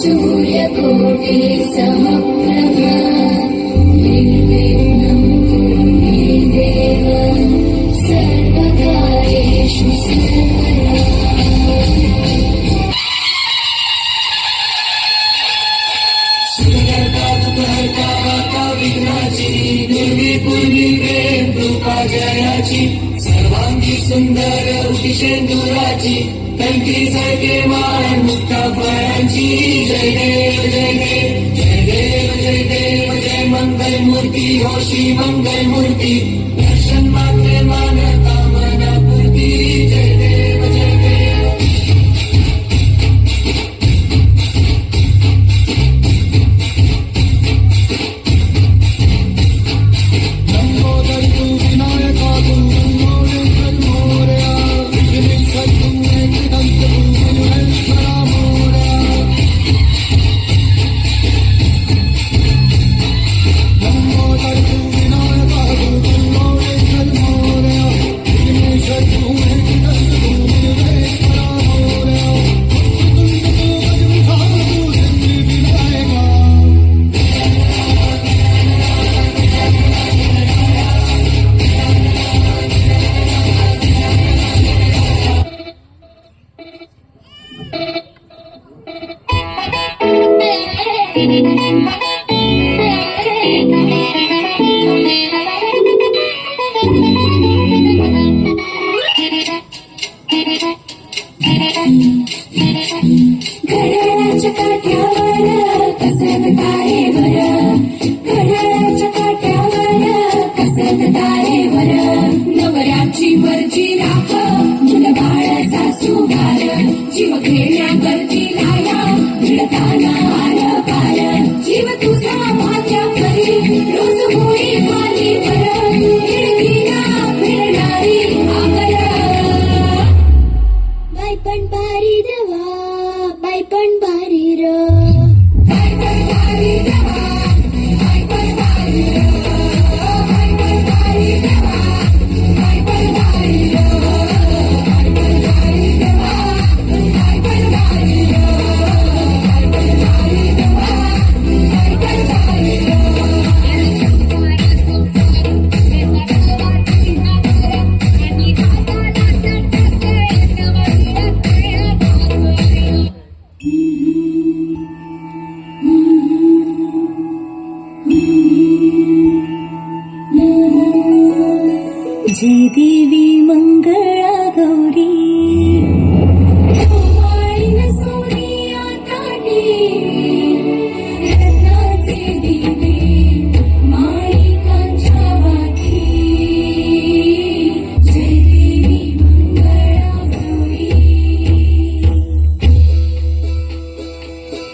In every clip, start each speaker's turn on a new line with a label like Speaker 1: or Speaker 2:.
Speaker 1: सूर्यकोटि समप्रभ निर्विघ्नं कुरु मे देव सर्वकार्येषु सर्वदा।
Speaker 2: जयाची सर्वांगी सुंदर उटिशेंदुराची कंठी सारखे मान मुक्ता फळांची जय देव जय देव जय देव जय देव जय मंगल मूर्ती होशी मंगल मूर्ती दर्शन मात्रे मान कामना पूर्ती जय देव जय देव।
Speaker 1: घड्याळाच्या काठ्यावर कसरत तारेवर घड्याळाच्या काठ्यावर कसरत तारेवर नवऱ्याची मर्जी राख मुलबाळ सासू घाल जीव खेळण्याकरती लाया भिडताना आलं पार जीव तुझा माझ्या घरी रोज होई मालीवर खिडकीला फिरणारी आगर बाई पण भारी देवा बाई पण भारी र बाई पण भारी देवा बाई पण भारी र बाई पण भारी देवा बाई पण भारी र बाई पण भारी देवा बाई पण भारी र बाई पण भारी देवा बाई पण भारी र।
Speaker 3: जय देवी मंगळा गौरी
Speaker 1: सोनिया ताटी रत्नाचे दिवे माणिकांच्या वाटी जय देवी मंगळा गौरी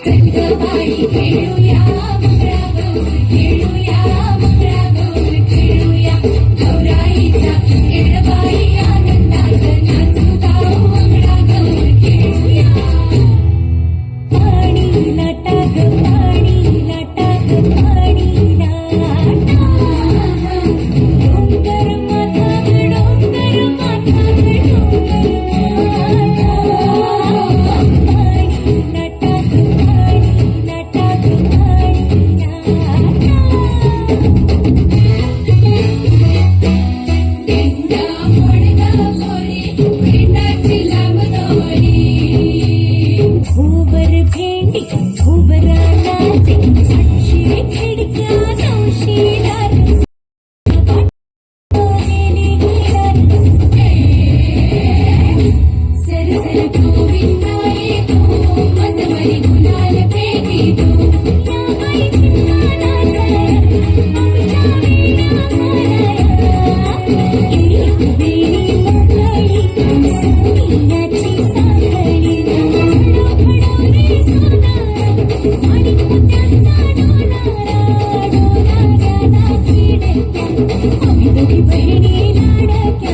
Speaker 1: चंद्रबाई खेळूया मंगळा गौरी खेळूया मंगळा गौरी खेळूया गौराईचा खेळबाई आनंदात नाचू गाऊ मंगळा गौरी खेळूया।
Speaker 3: पाणी लाटा ग पाणी लाटा ग पाणी लाटा डोंगर माथा ग डोंगर माथा ग डोंगर माथा पाणी लाटा ग पाणी लाटा ग पाणी लाटा
Speaker 1: देंगा मोडगा मोरी भेंडाची लांब दोरी
Speaker 3: भोवर भेंडी भोवरा नाचे आठशे खिडक्या नऊशे दार
Speaker 1: सर सर गोविंदा येतो मजमरी गुलाल फेकितो
Speaker 3: बहिणी लाडक्या